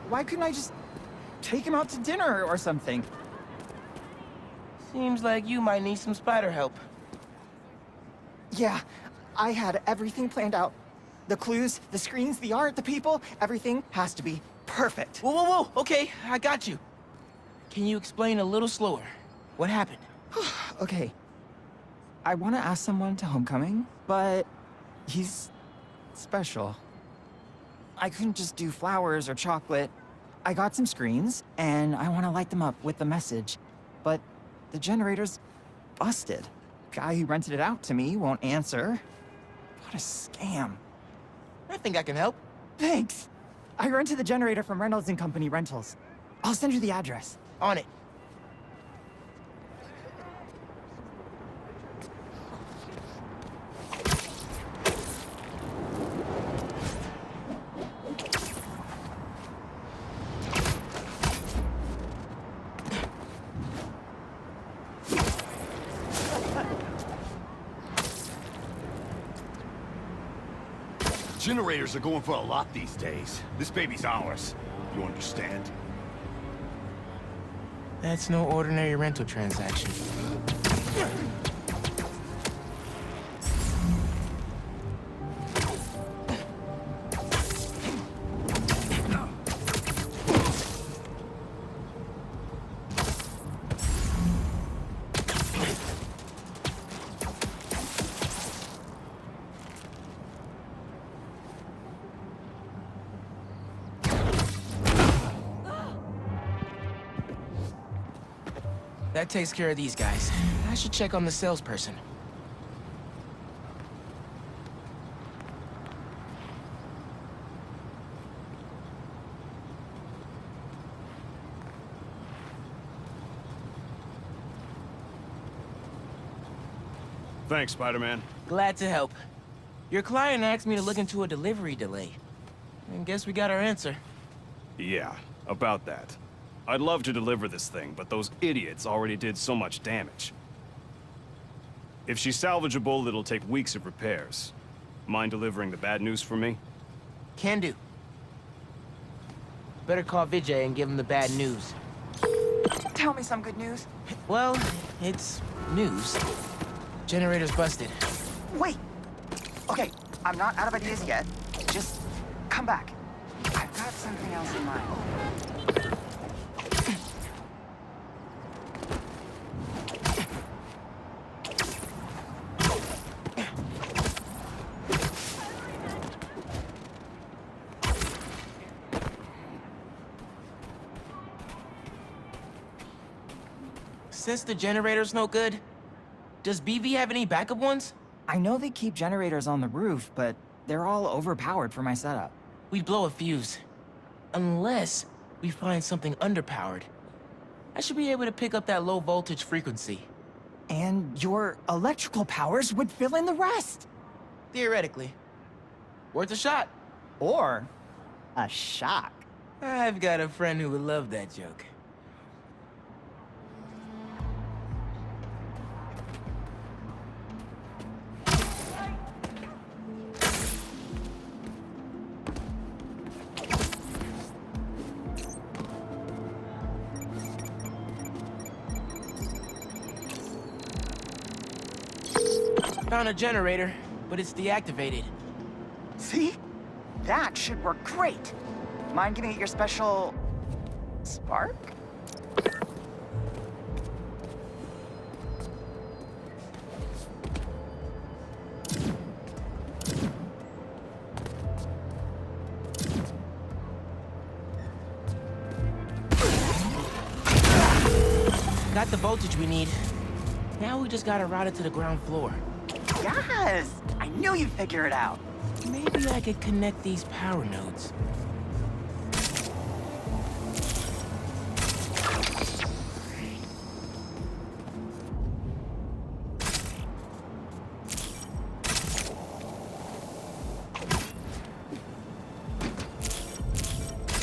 Why couldn't I just take him out to dinner or something? Seems like you might need some spider help. Yeah, I had everything planned out. The clues, the screens, the art, the people, everything has to be perfect. Whoa, whoa, whoa! Okay, I got you. Can you explain a little slower? What happened? Okay. I want to ask someone to homecoming, but he's special. I couldn't just do flowers or chocolate. I got some screens, and I want to light them up with the message, but the generator's busted. Guy who rented it out to me won't answer. What a scam. I think I can help. Thanks. I rented the generator from Reynolds & Company Rentals. I'll send you the address. On it. Generators are going for a lot these days. This baby's ours. You understand? That's no ordinary rental transaction. That takes care of these guys. I should check on the salesperson. Thanks, Spider-Man. Glad to help. Your client asked me to look into a delivery delay. And guess we got our answer. Yeah, about that. I'd love to deliver this thing, but those idiots already did so much damage. If she's salvageable, it'll take weeks of repairs. Mind delivering the bad news for me? Can do. Better call Vijay and give him the bad news. Tell me some good news. Well, it's news. Generator's busted. Wait! Okay, I'm not out of ideas yet. Just come back. I've got something else in mind. Since the generator's no good, does BV have any backup ones? I know they keep generators on the roof, but they're all overpowered for my setup. We'd blow a fuse. Unless we find something underpowered. I should be able to pick up that low voltage frequency. And your electrical powers would fill in the rest. Theoretically. Worth a shot. Or a shock. I've got a friend who would love that joke. Found a generator, but it's deactivated. See? That should work great. Mind giving it your special... spark? Got the voltage we need. Now we just gotta route it to the ground floor. Yes! I knew you'd figure it out. Maybe I could connect these power nodes.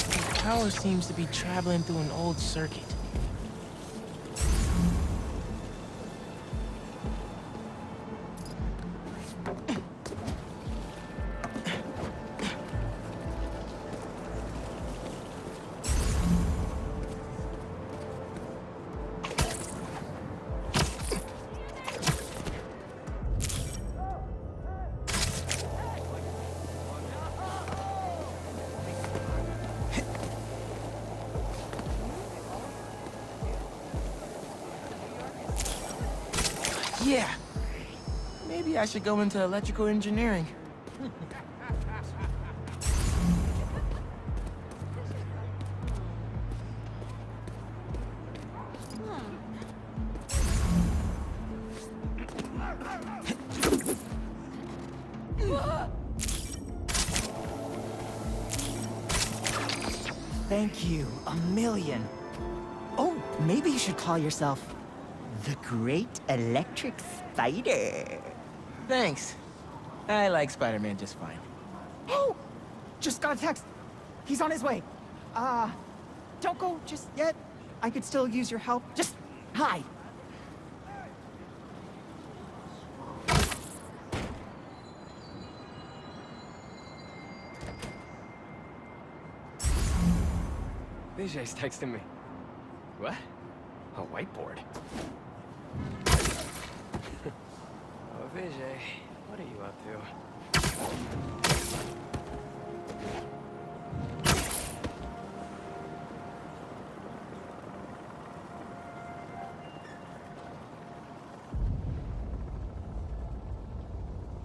The power seems to be traveling through an old circuit. Yeah. Maybe I should go into electrical engineering. Thank you, a million. Oh, maybe you should call yourself the Great Electric Spider. Thanks. I like Spider-Man just fine. Oh, just got a text. He's on his way. Don't go just yet. I could still use your help. Just hi. Vijay's texting me. What? A whiteboard? Oh, Vijay, what are you up to?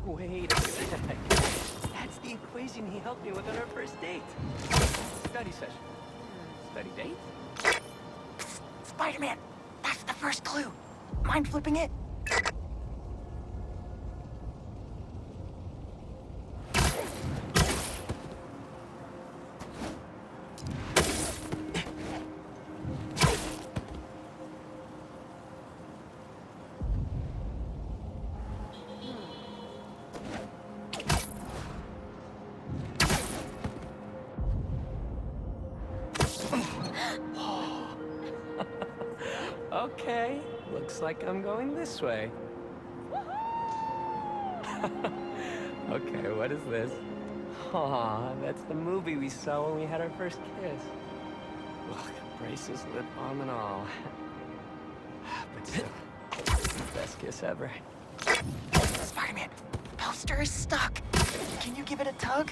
Wait a sec. That's the equation he helped me with on our first date. Study session. Study date? Spider-Man, that's the first clue. Mind flipping it? Okay, looks like I'm going this way. Okay, what is this? Aw, that's the movie we saw when we had our first kiss. Look, braces, lip balm, and all. But still, best kiss ever. Spider-Man, poster is stuck. Can you give it a tug?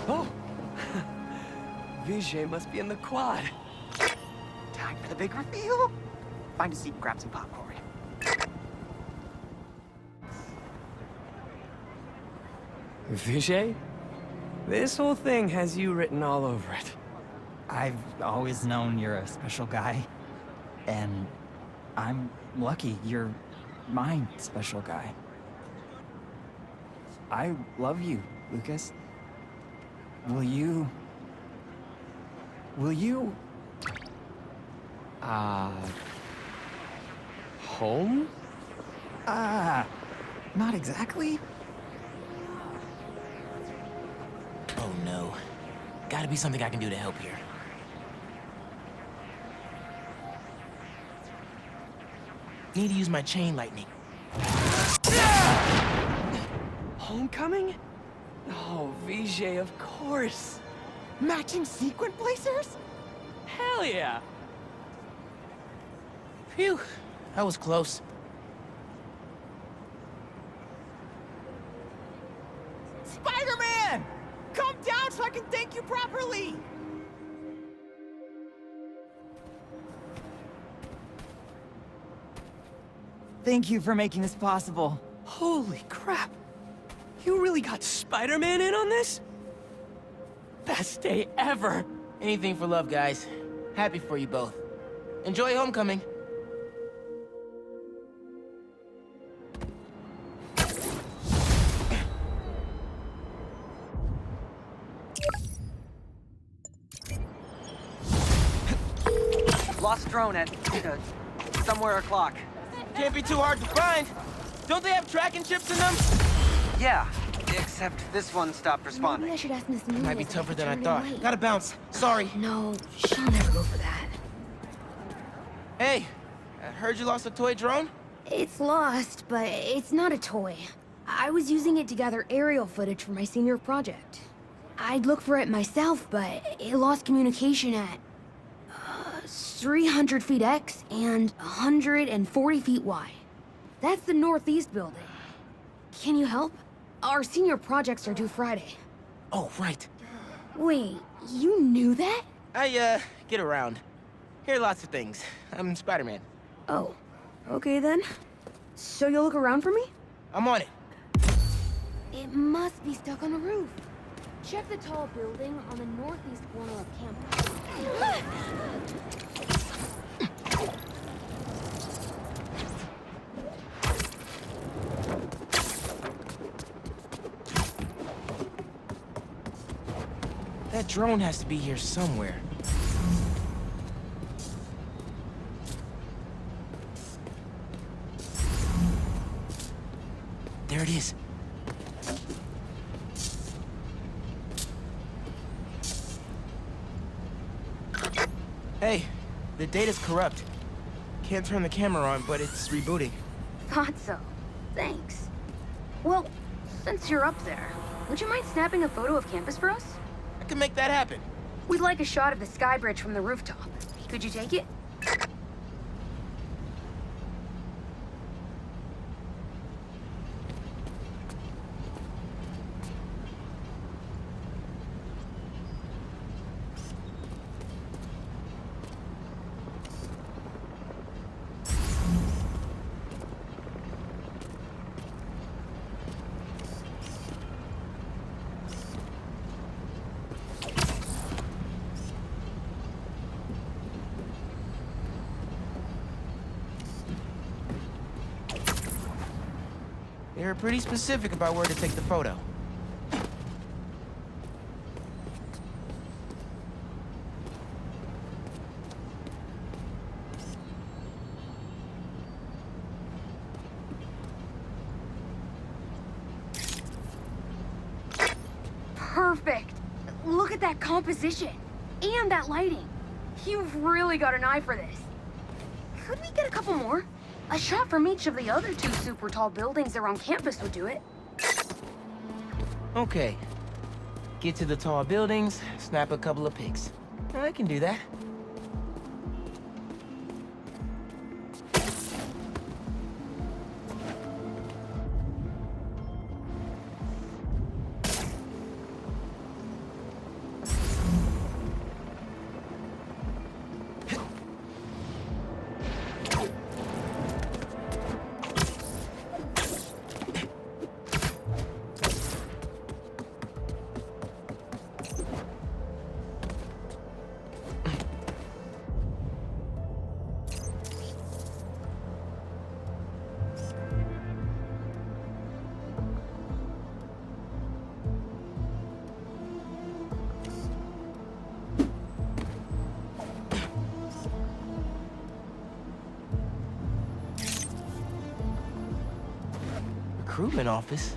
Oh! Vijay must be in the quad. Time for the big reveal. Find a seat and grab some popcorn. Vijay? This whole thing has you written all over it. I've always known you're a special guy. And I'm lucky you're my special guy. I love you, Lucas. Will you... Home? Not exactly. Oh no. Gotta be something I can do to help here. Need to use my chain lightning. Homecoming? Oh, Vijay, of course. Matching sequin blazers? Hell yeah! Phew, that was close. Spider-Man! Come down so I can thank you properly! Thank you for making this possible. Holy crap! You really got Spider-Man in on this? Best day ever! Anything for love, guys. Happy for you both. Enjoy homecoming. Lost drone at somewhere o'clock. Can't be too hard to find. Don't they have tracking chips in them? Yeah, except this one stopped Maybe responding. I should ask Miss Nunez Might be if tougher could than I turn it thought. in late. Gotta bounce. Sorry. No, she'll never go for that. Hey, I heard you lost a toy drone? It's lost, but it's not a toy. I was using it to gather aerial footage for my senior project. I'd look for it myself, but it lost communication at 300 feet X and 140 feet Y. That's the northeast building. Can you help? Our senior projects are due Friday. Oh, right. Wait, you knew that? I, get around. Hear lots of things. I'm Spider-Man. Oh, Okay then. So you'll look around for me? I'm on it. It must be stuck on a roof. Check the tall building on the northeast corner of campus. That drone has to be here somewhere. There it is. Hey, the data's corrupt. Can't turn the camera on, but it's rebooting. Thought so. Thanks. Well, since you're up there, would you mind snapping a photo of campus for us? I can make that happen. We'd like a shot of the sky bridge from the rooftop. Could you take it? They were pretty specific about where to take the photo. Perfect. Look at that composition. And that lighting. You've really got an eye for this. Could we get a couple more? A shot from each of the other two super tall buildings around campus would do it. Okay. Get to the tall buildings, snap a couple of pics. I can do that. Recruitment office?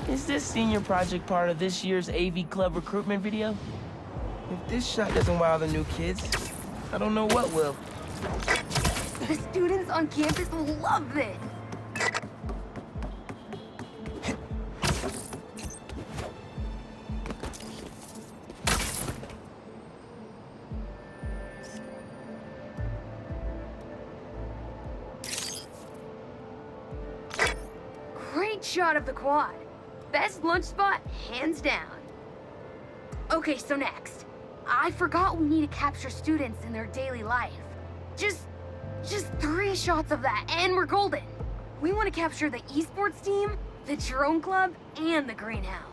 Is this senior project part of this year's AV Club recruitment video? If this shot doesn't wow the new kids, I don't know what will. The students on campus will love this. Great shot of the quad. Best lunch spot, hands down. Okay, so next. I forgot we need to capture students in their daily life. Just 3 shots of that, and we're golden. We want to capture the esports team, the drone club, and the greenhouse.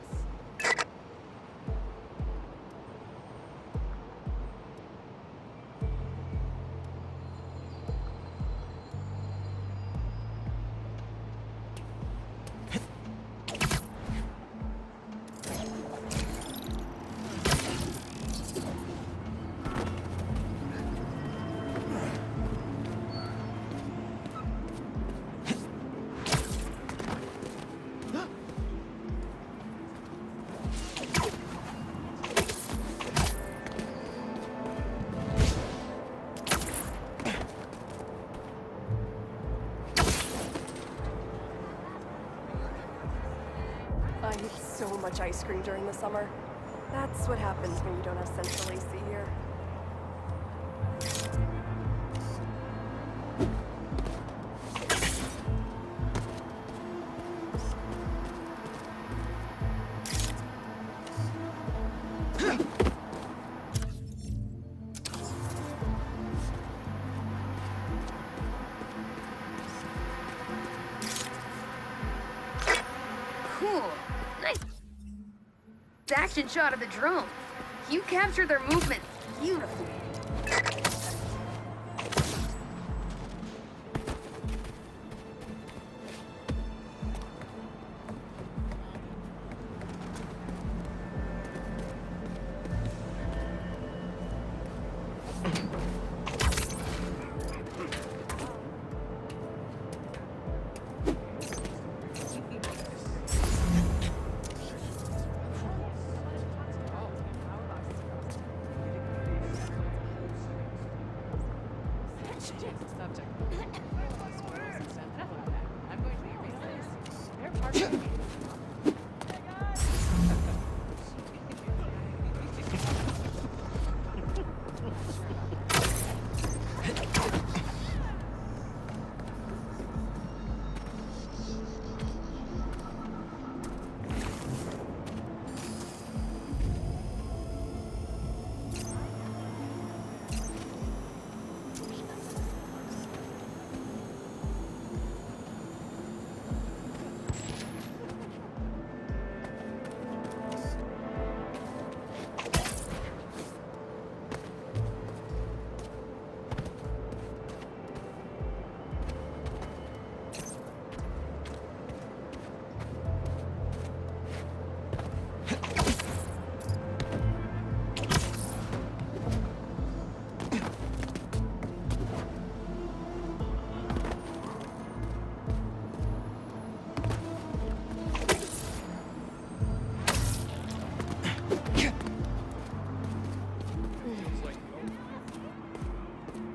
I eat so much ice cream during the summer. That's what happens when you don't have central AC here. Cool. Nice action shot of the drone. You captured their movements beautifully.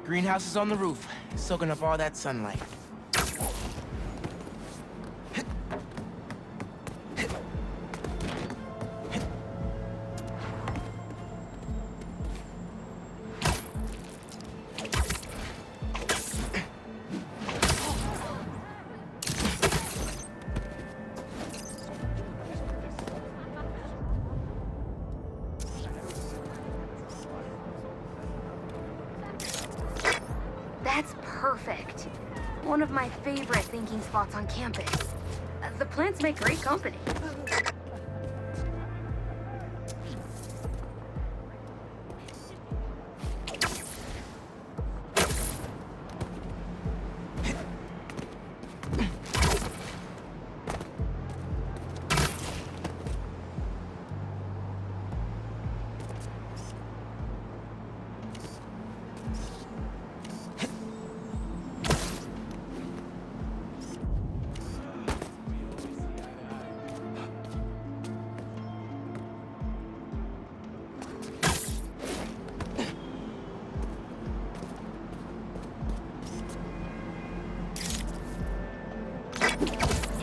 Greenhouse is on the roof, soaking up all that sunlight. That's perfect. One of my favorite thinking spots on campus. The plants make great company.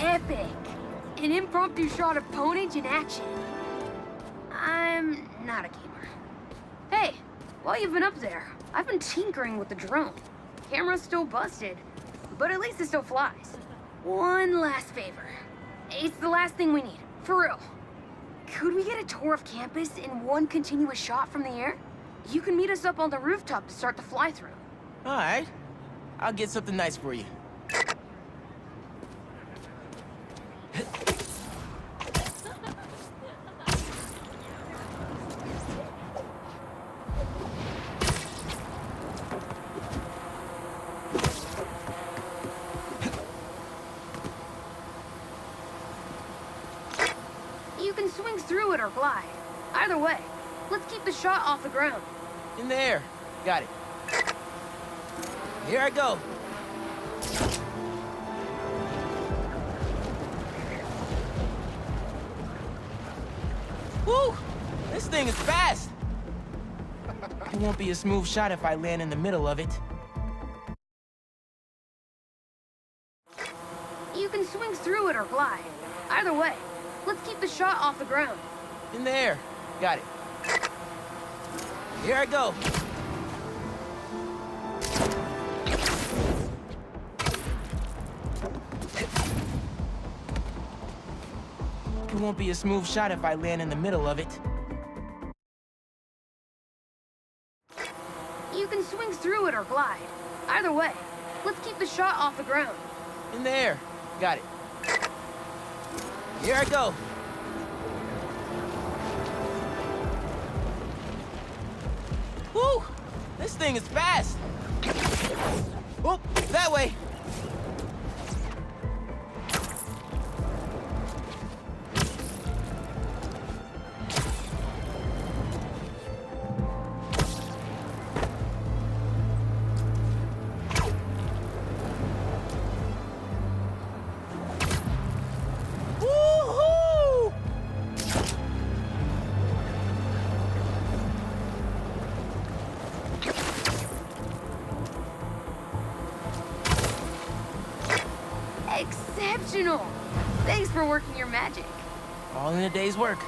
Epic! An impromptu shot of Ponage in action. I'm not a gamer. Hey, while you've been up there, I've been tinkering with the drone. Camera's still busted, but at least it still flies. One last favor. It's the last thing we need, for real. Could we get a tour of campus in one continuous shot from the air? You can meet us up on the rooftop to start the fly-through. All right, I'll get something nice for you. You can swing through it or glide. Either way, let's keep the shot off the ground. In the air. Got it. Here I go. Woo! This thing is fast! It won't be a smooth shot if I land in the middle of it. You can swing through it or glide. Either way, let's keep the shot off the ground. In the air. Got it. Here I go. It won't be a smooth shot if I land in the middle of it. You can swing through it or glide. Either way, let's keep the shot off the ground. In the air. Got it. Here I go. Woo! This thing is fast. Oop, that way. Woo-hoo! Exceptional! Thanks for working your magic. All in a day's work.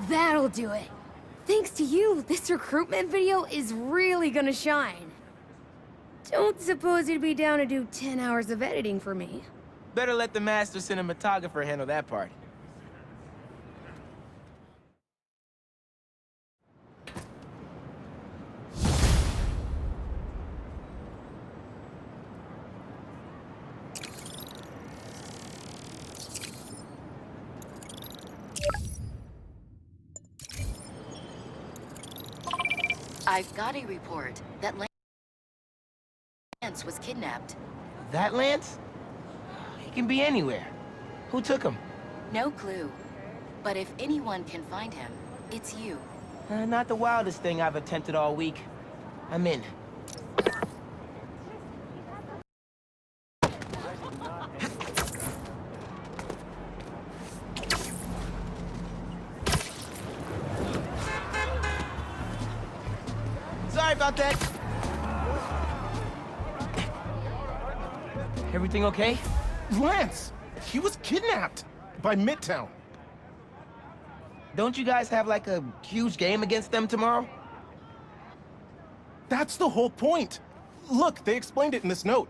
That'll do it. Thanks to you, this recruitment video is really gonna shine. Don't suppose you'd be down to do 10 hours of editing for me. Better let the master cinematographer handle that part. I've got a report that Lance was kidnapped. That Lance? He can be anywhere. Who took him? No clue. But if anyone can find him, it's you. Not the wildest thing I've attempted all week. I'm in. Sorry about that. Everything okay? Lance! He was kidnapped by Midtown. Don't you guys have like a huge game against them tomorrow? That's the whole point. Look, they explained it in this note.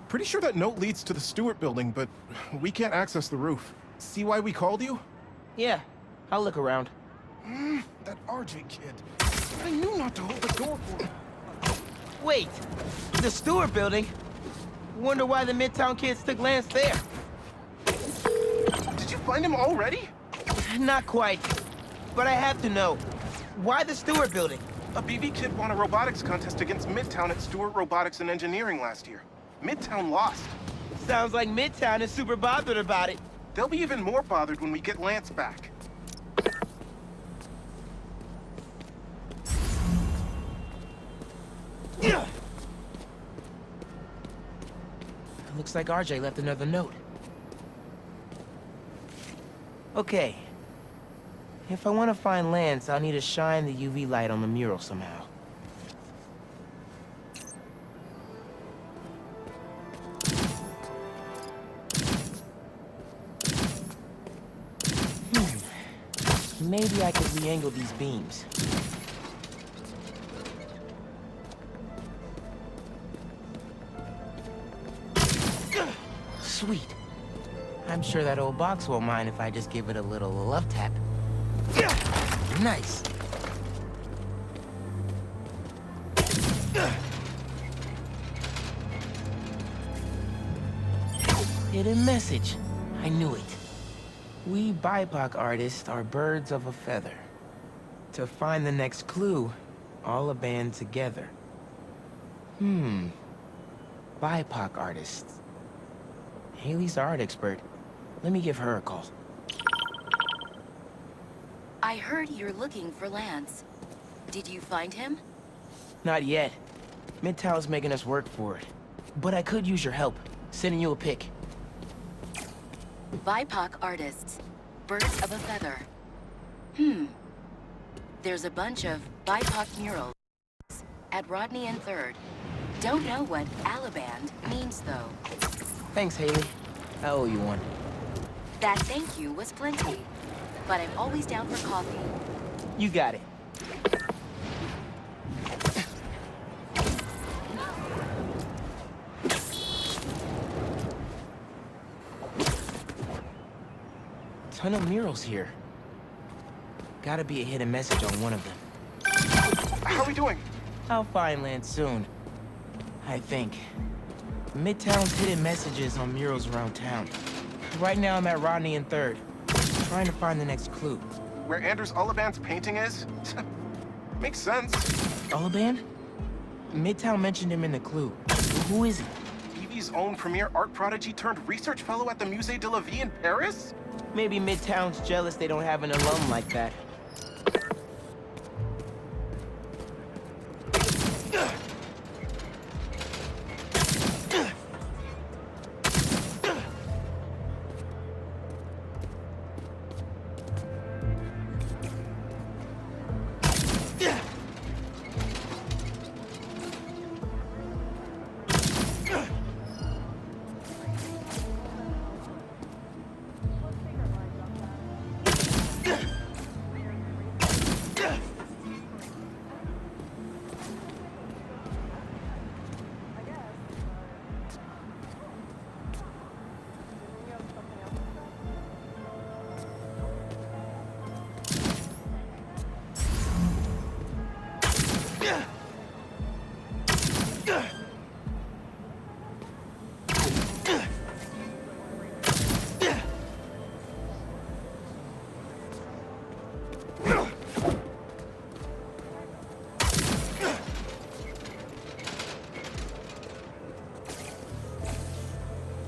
Pretty sure that note leads to the Stewart building, but we can't access the roof. See why we called you? Yeah, I'll look around. That RJ kid. I knew not to hold the door for him. Wait, the Stewart building? Wonder why the Midtown kids took Lance there. Did you find him already? Not quite, but I have to know. Why the Stewart building? A BB kid won a robotics contest against Midtown at Stewart Robotics and Engineering last year. Midtown lost. Sounds like Midtown is super bothered about it. They'll be even more bothered when we get Lance back. Looks like RJ left another note. Okay. If I want to find Lance, I'll need to shine the UV light on the mural somehow. Maybe I could re-angle these beams. Sweet. I'm sure that old box won't mind if I just give it a little love tap. Nice. Hidden message. I knew it. We BIPOC artists are birds of a feather. To find the next clue, all a band together. BIPOC artists. Haley's our art expert. Let me give her a call. I heard you're looking for Lance. Did you find him? Not yet. Midtown's making us work for it. But I could use your help, sending you a pic. BIPOC artists. Birds of a feather. There's a bunch of BIPOC murals at Rodney and 3rd. Don't know what Alaband means, though. Thanks, Haley. I owe you one. That thank you was plenty. But I'm always down for coffee. You got it. Ton of murals here. Gotta be a hidden message on one of them. How are we doing? I'll find land soon. I think. Midtown's hidden messages on murals around town. Right now I'm at Rodney and 3rd, trying to find the next clue. Where Anders Olivan's painting is? Makes sense. Olivan? Midtown mentioned him in the clue. Who is he? Evie's own premier art prodigy turned research fellow at the Musée de la Vie in Paris? Maybe Midtown's jealous they don't have an alum like that.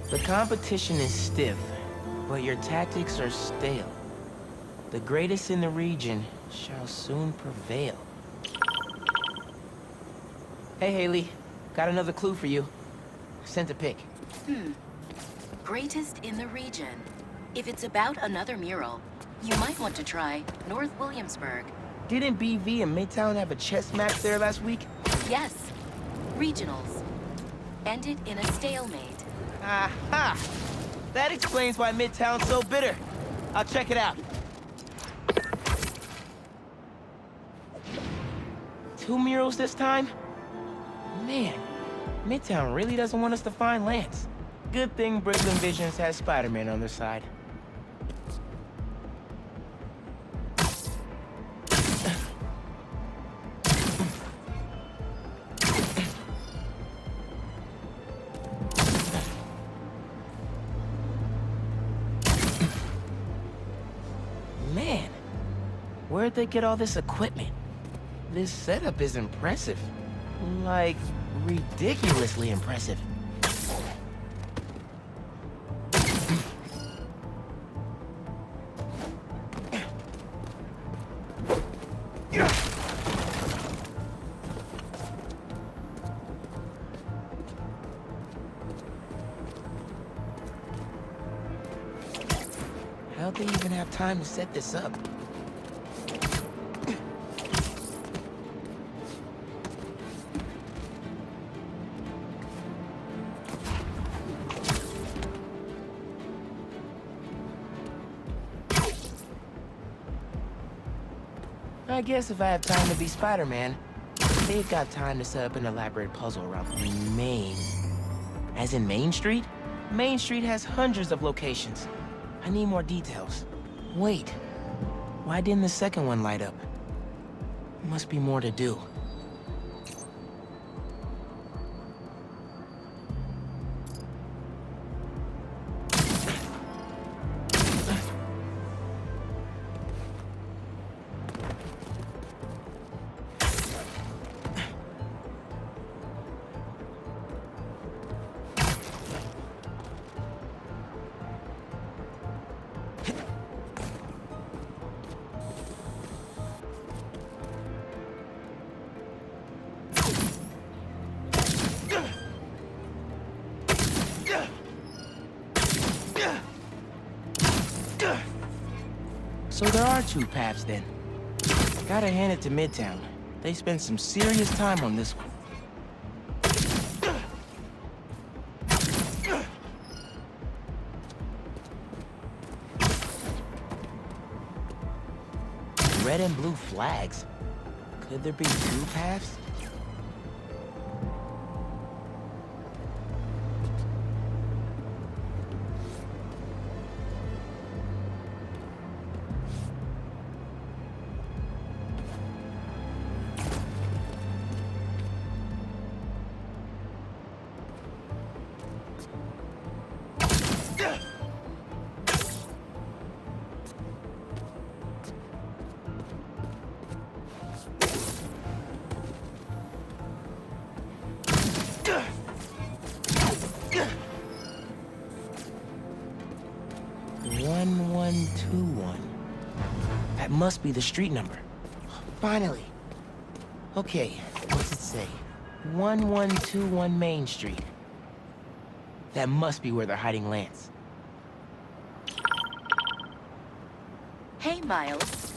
The competition is stiff, but your tactics are stale. The greatest in the region shall soon prevail. Hey, Haley. Got another clue for you. Sent a pic. Greatest in the region. If it's about another mural, you might want to try North Williamsburg. Didn't BV and Midtown have a chess match there last week? Yes. Regionals. Ended in a stalemate. Aha! That explains why Midtown's so bitter. I'll check it out. 2 murals this time? Man, Midtown really doesn't want us to find Lance. Good thing Brooklyn Visions has Spider-Man on their side. Man, where'd they get all this equipment? This setup is impressive. Like, ridiculously impressive. How'd they even have time to set this up? I guess if I have time to be Spider-Man, they've got time to set up an elaborate puzzle around Main. As in Main Street? Main Street has hundreds of locations. I need more details. Wait, why didn't the second one light up? Must be more to do. So there are 2 paths then. Gotta hand it to Midtown. They spent some serious time on this one. red and blue flags. Could there be two paths? That must be the street number. Finally. Okay, what's it say? 1121 Main Street. That must be where they're hiding Lance. Hey, Miles.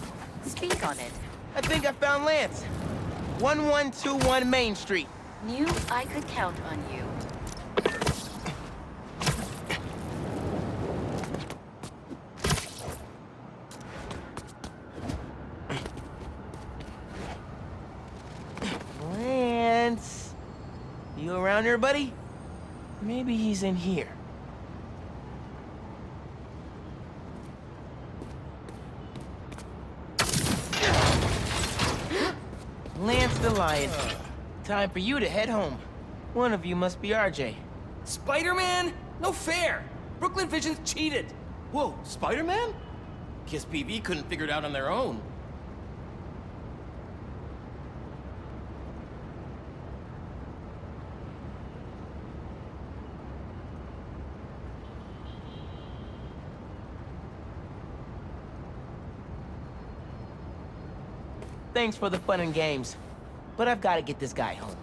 Speak on it. I think I found Lance. 1121 Main Street. Knew I could count on you. Lance. You around here, buddy? Maybe he's in here. Lance the Lion. Time for you to head home. One of you must be RJ. Spider-Man? No fair! Brooklyn Vision's cheated! Whoa, Spider-Man? Guess PB couldn't figure it out on their own. Thanks for the fun and games, but I've got to get this guy home.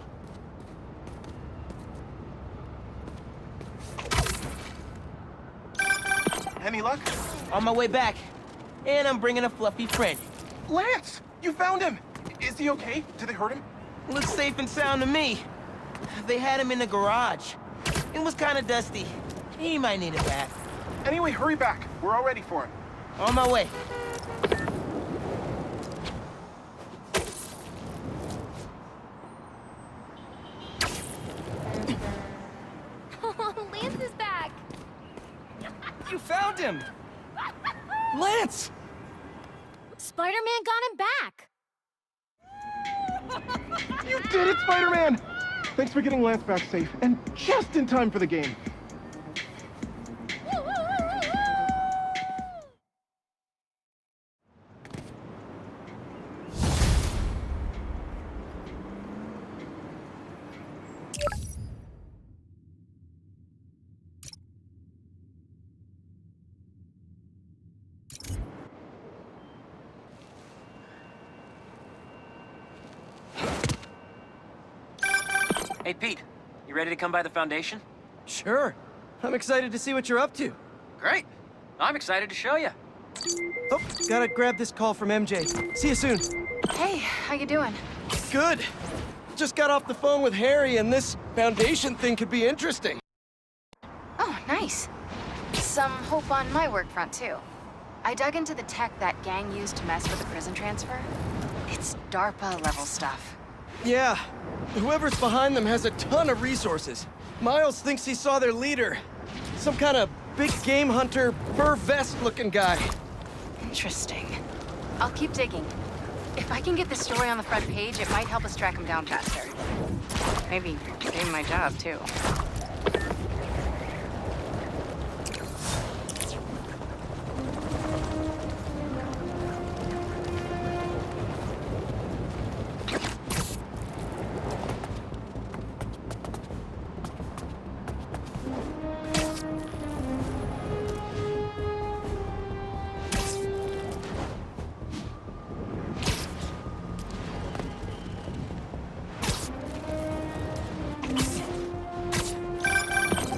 Any luck? On my way back, and I'm bringing a fluffy friend. Lance! You found him! Is he okay? Did they hurt him? Looks safe and sound to me. They had him in the garage. It was kind of dusty. He might need a bath. Anyway, hurry back. We're all ready for him. On my way. Lance is back! You found him! Lance! Spider-Man got him back! You did it, Spider-Man! Thanks for getting Lance back safe, and just in time for the game. Hey, Pete. You ready to come by the Foundation? Sure. I'm excited to see what you're up to. Great. I'm excited to show you. Oh, gotta grab this call from MJ. See you soon. Hey, how you doing? Good. Just got off the phone with Harry, and this Foundation thing could be interesting. Oh, nice. Some hope on my work front, too. I dug into the tech that gang used to mess with the prison transfer. It's DARPA-level stuff. Yeah. Whoever's behind them has a ton of resources. Miles thinks he saw their leader. Some kind of big game hunter, fur vest-looking guy. Interesting. I'll keep digging. If I can get this story on the front page, it might help us track him down faster. Maybe save my job, too.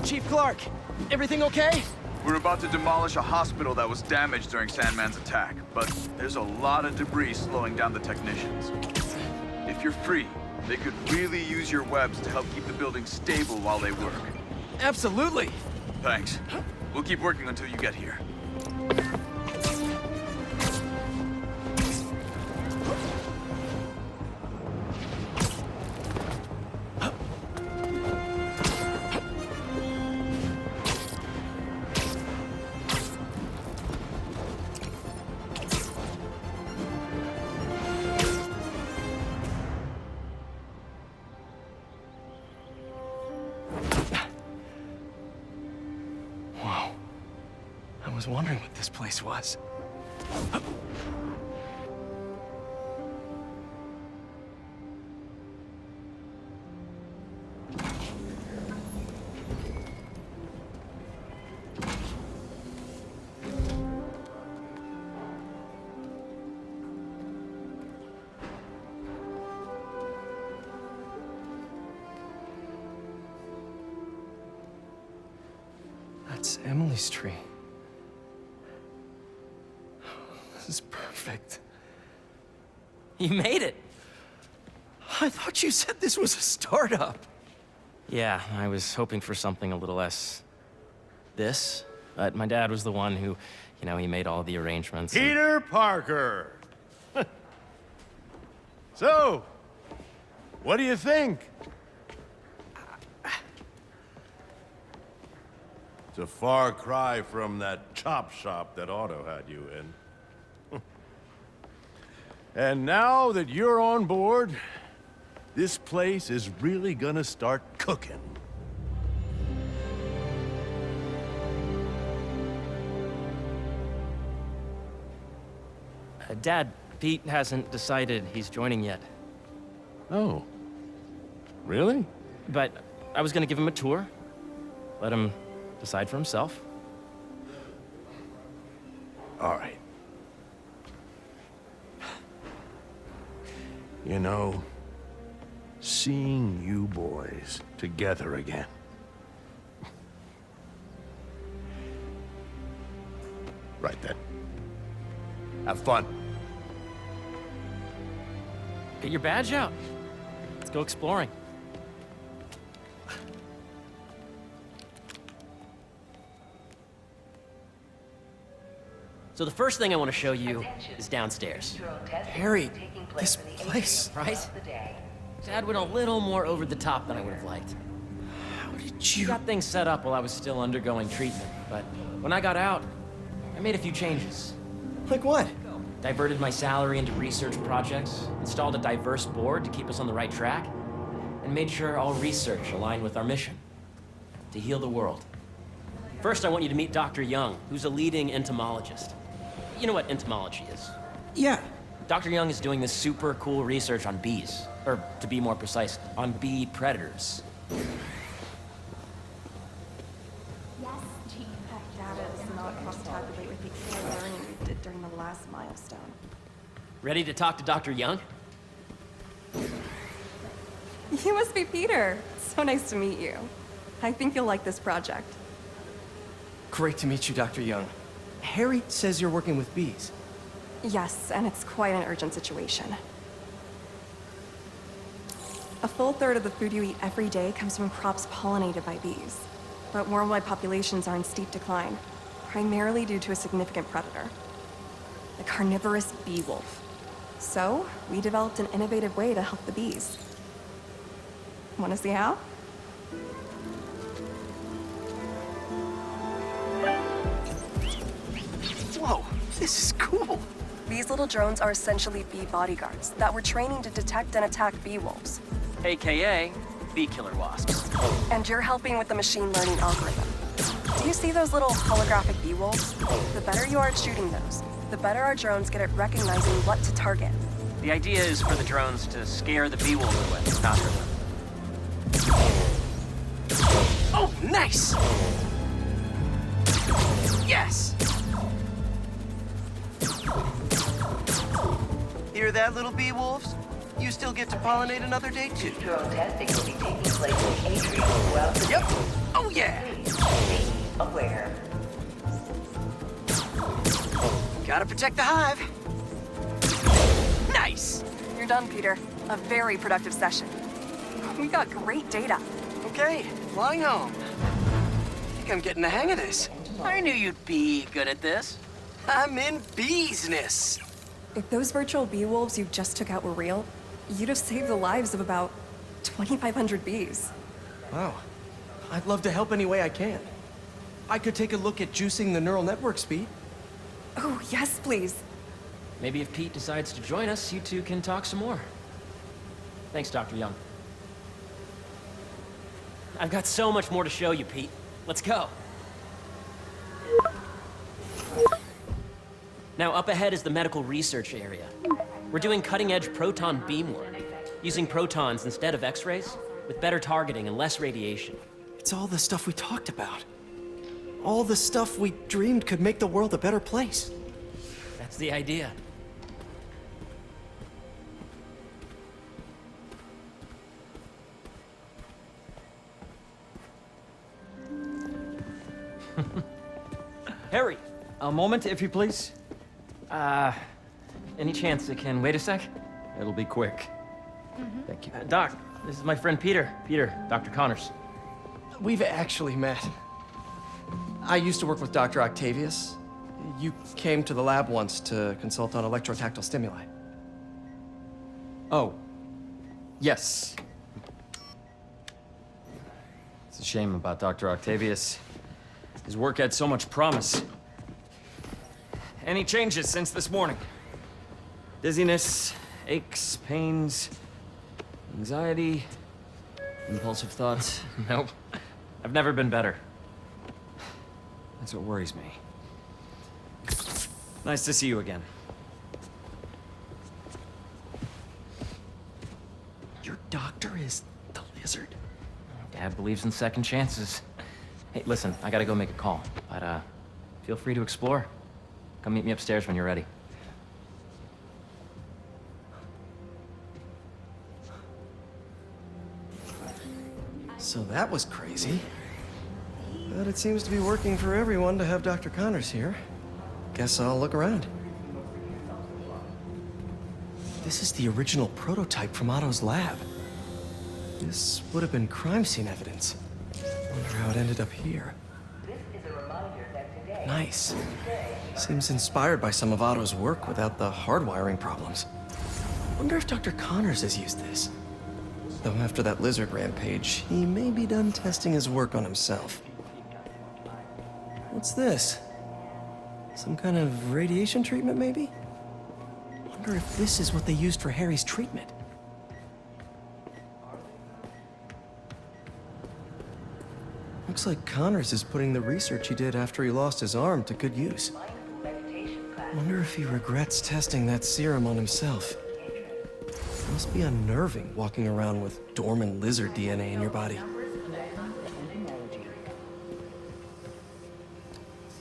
Chief Clark, everything okay? We're about to demolish a hospital that was damaged during Sandman's attack, but there's a lot of debris slowing down the technicians. If you're free, they could really use your webs to help keep the building stable while they work. Absolutely. Thanks. We'll keep working until you get here. was wondering what this place was. That's Emily's tree. This is perfect. You made it! I thought you said this was a startup. Yeah, I was hoping for something a little less... this. But my dad was the one who, he made all the arrangements. and- Peter Parker! So, what do you think? It's a far cry from that chop shop that Otto had you in. And now that you're on board, this place is really gonna start cooking. Dad, Pete hasn't decided he's joining yet. Oh. Really? But I was gonna give him a tour. Let him decide for himself. All right. You know, seeing you boys together again. Right then. Have fun. Get your badge out. Let's go exploring. So the first thing I want to show you is downstairs. Harry, this place. Right? Dad went a little more over the top than I would have liked. How did He you... got things set up while I was still undergoing treatment, but when I got out, I made a few changes. Like what? Diverted my salary into research projects, installed a diverse board to keep us on the right track, and made sure all research aligned with our mission, to heal the world. First, I want you to meet Dr. Young, who's a leading entomologist. You know what entomology is? Yeah. Dr. Young is doing this super cool research on bees, or to be more precise, on bee predators. Yes, Gene. Data does not cross-tabulate with the AI learning we did during the last milestone. Ready to talk to Dr. Young? You must be Peter. So nice to meet you. I think you'll like this project. Great to meet you, Dr. Young. Harry says you're working with bees. Yes, and it's quite an urgent situation. A full third of the food you eat every day comes from crops pollinated by bees. But worldwide populations are in steep decline, primarily due to a significant predator, the carnivorous bee wolf. So, we developed an innovative way to help the bees. Want to see how? Whoa, this is cool. These little drones are essentially bee bodyguards that we're training to detect and attack bee wolves. AKA bee killer wasps. And you're helping with the machine learning algorithm. Do you see those little holographic bee wolves? The better you are at shooting those, the better our drones get at recognizing what to target. The idea is for the drones to scare the bee wolves away, not hurt them. Oh, nice! Yes! Hear that, little bee wolves? You still get to pollinate another day, too. Drone testing will be taking place in Atrium throughout the Yep. Oh, yeah! Be aware. Gotta protect the hive. Nice! You're done, Peter. A very productive session. We got great data. Okay, flying home. I think I'm getting the hang of this. I knew you'd be good at this. I'm in business. If those virtual bee wolves you just took out were real, you'd have saved the lives of about 2,500 bees. Wow. I'd love to help any way I can. I could take a look at juicing the neural network speed. Oh, yes, please. Maybe if Pete decides to join us, you two can talk some more. Thanks, Dr. Young. I've got so much more to show you, Pete. Let's go. Now, up ahead is the medical research area. We're doing cutting-edge proton beam work, using protons instead of X-rays, with better targeting and less radiation. It's all the stuff we talked about. All the stuff we dreamed could make the world a better place. That's the idea. Harry, a moment, if you please. Any chance it can wait a sec? It'll be quick. Thank you. Doc, this is my friend Peter. Peter, Dr. Connors. We've actually met. I used to work with Dr. Octavius. You came to the lab once to consult on electrotactile stimuli. Oh. Yes. It's a shame about Dr. Octavius. His work had so much promise. Any changes since this morning? Dizziness, aches, pains, anxiety, impulsive thoughts? Nope. I've never been better. That's what worries me. Nice to see you again. Your doctor is the lizard? Dad believes in second chances. Hey, listen, I gotta go make a call, but feel free to explore. Come meet me upstairs when you're ready. So that was crazy. But it seems to be working for everyone to have Dr. Connors here. Guess I'll look around. This is the original prototype from Otto's lab. This would have been crime scene evidence. Wonder how it ended up here. Nice. Seems inspired by some of Otto's work without the hardwiring problems. Wonder if Dr. Connors has used this. Though after that lizard rampage, he may be done testing his work on himself. What's this? Some kind of radiation treatment, maybe? Wonder if this is what they used for Harry's treatment. Looks like Connors is putting the research he did after he lost his arm to good use. Wonder if he regrets testing that serum on himself. Must be unnerving walking around with dormant lizard DNA in your body.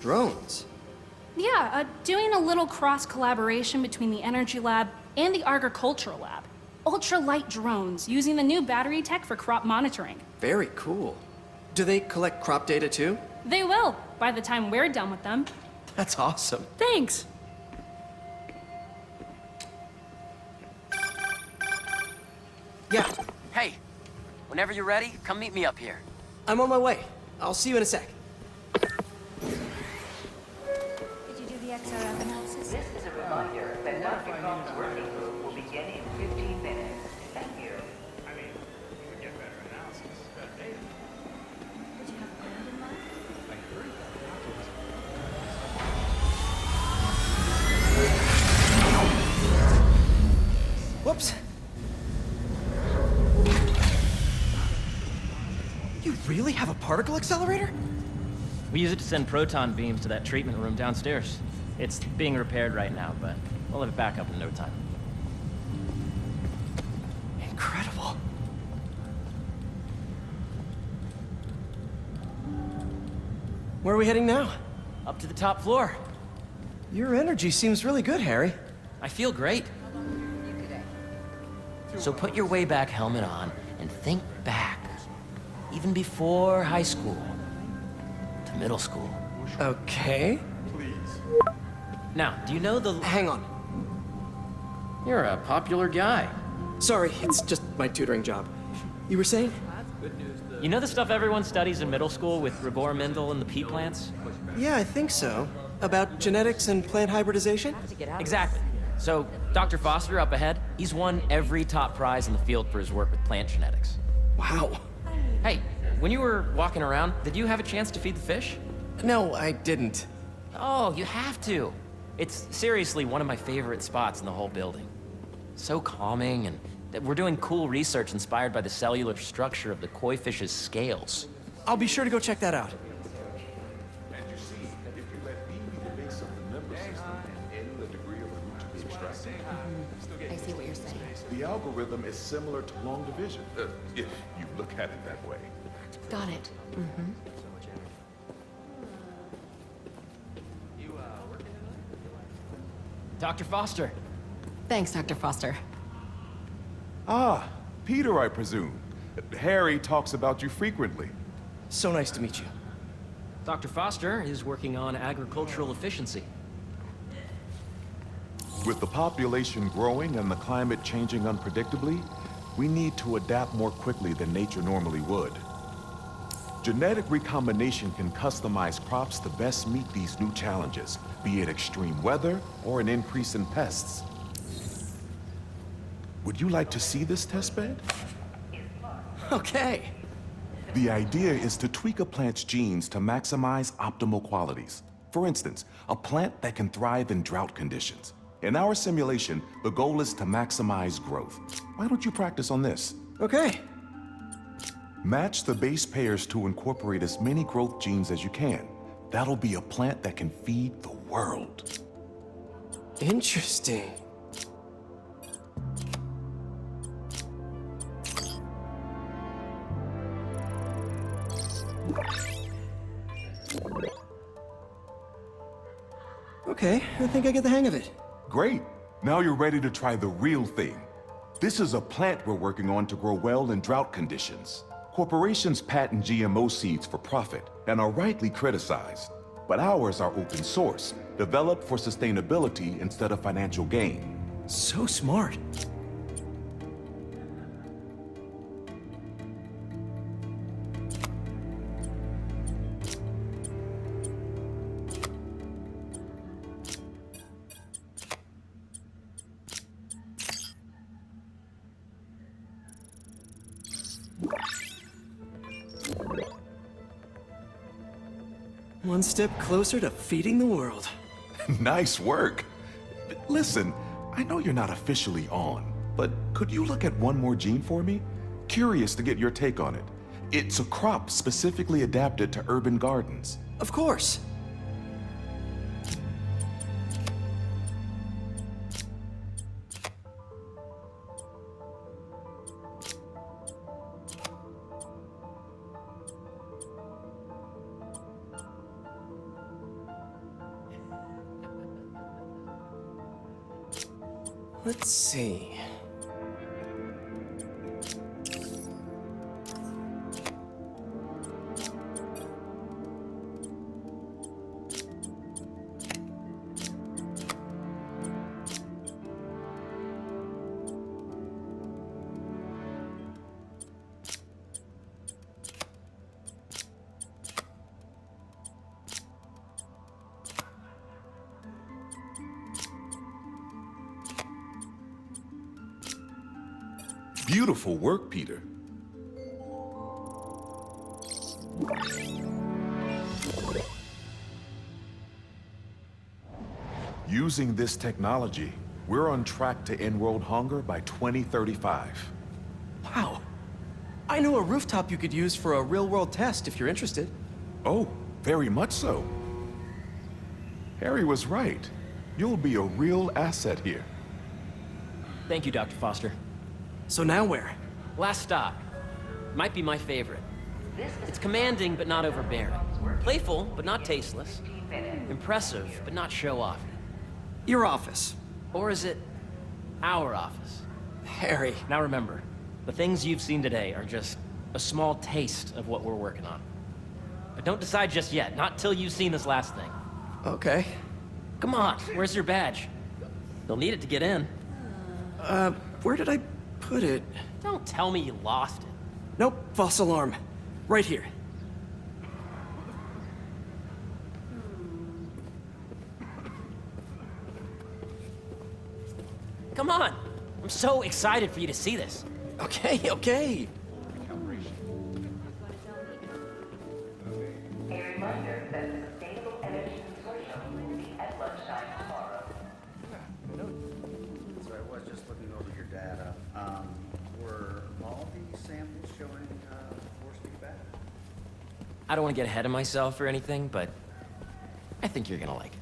Drones? Yeah, doing a little cross-collaboration between the Energy Lab and the Agricultural Lab. Ultralight drones using the new battery tech for crop monitoring. Very cool. Do they collect crop data too? They will, by the time we're done with them. That's awesome. Thanks. Yeah, Hey, whenever you're ready, come meet me up here. I'm on my way. I'll see you in a sec. Did you do the XRF analysis? This is a reminder that Dr. Conn's working group will begin in 15 minutes. Thank you. I mean, you would get better analysis, better data. Did you have a plan in mind? Whoops. You really have a particle accelerator? We use it to send proton beams to that treatment room downstairs. It's being repaired right now, but we'll have it back up in no time. Incredible. Where are we heading now? Up to the top floor. Your energy seems really good, Harry. I feel great. So put your way back helmet on and think back. Even before high school. To middle school. Okay. Now, do you know the... Hang on. You're a popular guy. Sorry, it's just my tutoring job. You were saying? You know the stuff everyone studies in middle school with Gregor Mendel and the pea plants? Yeah, I think so. About genetics and plant hybridization? Exactly. So, Dr. Foster up ahead, he's won every top prize in the field for his work with plant genetics. Wow. Hey, when you were walking around, did you have a chance to feed the fish? No, I didn't. Oh, you have to. It's seriously one of my favorite spots in the whole building. So calming, and we're doing cool research inspired by the cellular structure of the koi fish's scales. I'll be sure to go check that out. And you see, if you let me be the base of the member system, I see what you're saying. The algorithm is similar to long division, if you look at it that way. Got it. Dr. Foster. Thanks, Dr. Foster. Ah, Peter, I presume. Harry talks about you frequently. So nice to meet you. Dr. Foster is working on agricultural efficiency. With the population growing and the climate changing unpredictably, we need to adapt more quickly than nature normally would. Genetic recombination can customize crops to best meet these new challenges, be it extreme weather or an increase in pests. Would you like to see this testbed? Okay. The idea is to tweak a plant's genes to maximize optimal qualities. For instance, a plant that can thrive in drought conditions. In our simulation, the goal is to maximize growth. Why don't you practice on this? Okay. Match the base pairs to incorporate as many growth genes as you can. That'll be a plant that can feed the world. Interesting. Okay, I think I get the hang of it. Great. Now you're ready to try the real thing. This is a plant we're working on to grow well in drought conditions. Corporations patent GMO seeds for profit and are rightly criticized. But ours are open source, developed for sustainability instead of financial gain. So smart. One step closer to feeding the world. Nice work. Listen, I know you're not officially on, but could you look at one more gene for me? Curious to get your take on it. It's a crop specifically adapted to urban gardens. Of course. Let's see. Beautiful work, Peter. Using this technology, we're on track to end world hunger by 2035. Wow. I know a rooftop you could use for a real-world test if you're interested. Oh, very much so. Harry was right. You'll be a real asset here. Thank you, Dr. Foster. So now where? Last stop. Might be my favorite. It's commanding, but not overbearing. Playful, but not tasteless. Impressive, but not show-off. Your office. Or is it our office? Harry. Now remember, the things you've seen today are just a small taste of what we're working on. But don't decide just yet, not till you've seen this last thing. Okay. Come on, where's your badge? You'll need it to get in. Where did I put it? Don't tell me you lost it. Nope, false alarm. Right here. Come on! I'm so excited for you to see this. Okay, okay. A reminder that the Sustainable Energy Consortium will be at lunchtime tomorrow. So I was just looking over your data. Were all these samples showing force feedback? I don't want to get ahead of myself or anything, but I think you're gonna like it.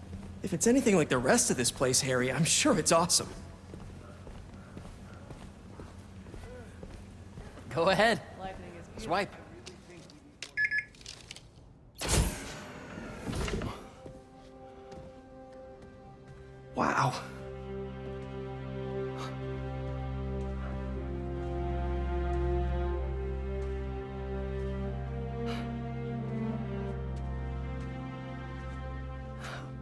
If it's anything like the rest of this place, Harry, I'm sure it's awesome. Go ahead. Swipe. Wow.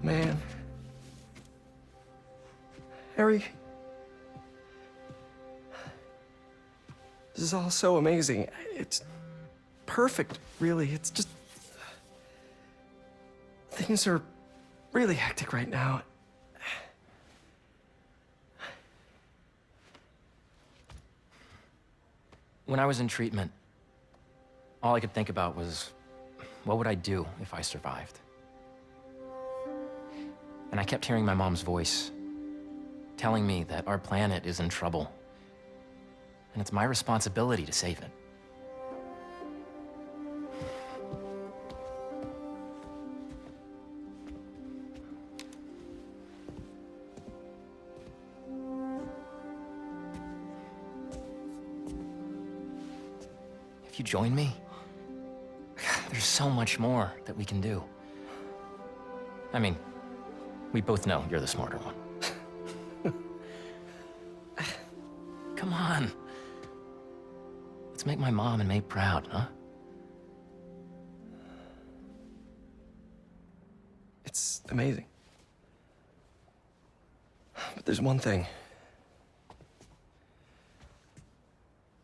Man. Harry. This is all so amazing. It's perfect, really. It's just... Things are really hectic right now. When I was in treatment, all I could think about was, what would I do if I survived? And I kept hearing my mom's voice, telling me that our planet is in trouble, and it's my responsibility to save it. If you join me, there's so much more that we can do. I mean, we both know you're the smarter one. Come on. Let's make my mom and May proud, huh? It's amazing. But there's one thing.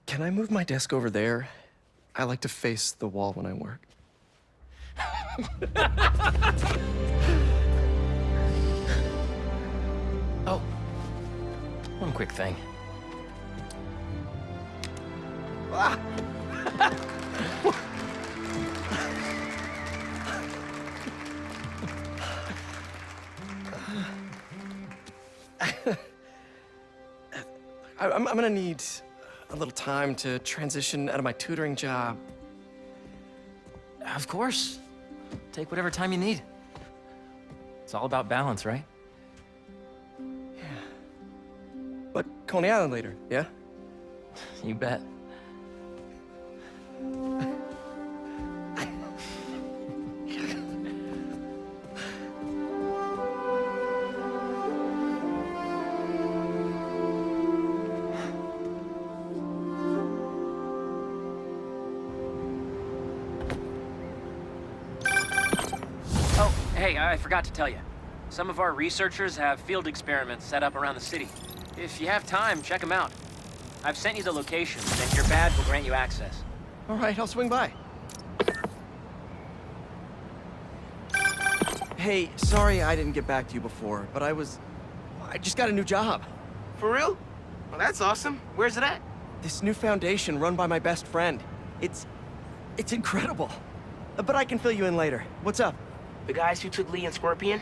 Can I move my desk over there? I like to face the wall when I work. Oh, one quick thing. Ah! I'm gonna need a little time to transition out of my tutoring job. Of course. Take whatever time you need. It's all about balance, right? Yeah. But Coney Island later, yeah? You bet. Hey, I forgot to tell you. Some of our researchers have field experiments set up around the city. If you have time, check them out. I've sent you the locations, and your badge will grant you access. All right, I'll swing by. Hey, sorry I didn't get back to you before, but I just got a new job. For real? Well, that's awesome. Where's it at? This new foundation run by my best friend. It's incredible. But I can fill you in later. What's up? The guys who took Lee and Scorpion?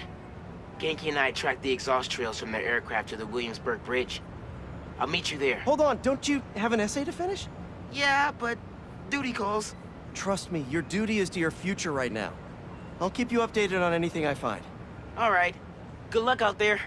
Genki and I tracked the exhaust trails from their aircraft to the Williamsburg Bridge. I'll meet you there. Hold on, don't you have an essay to finish? Yeah, but duty calls. Trust me, your duty is to your future right now. I'll keep you updated on anything I find. All right. Good luck out there.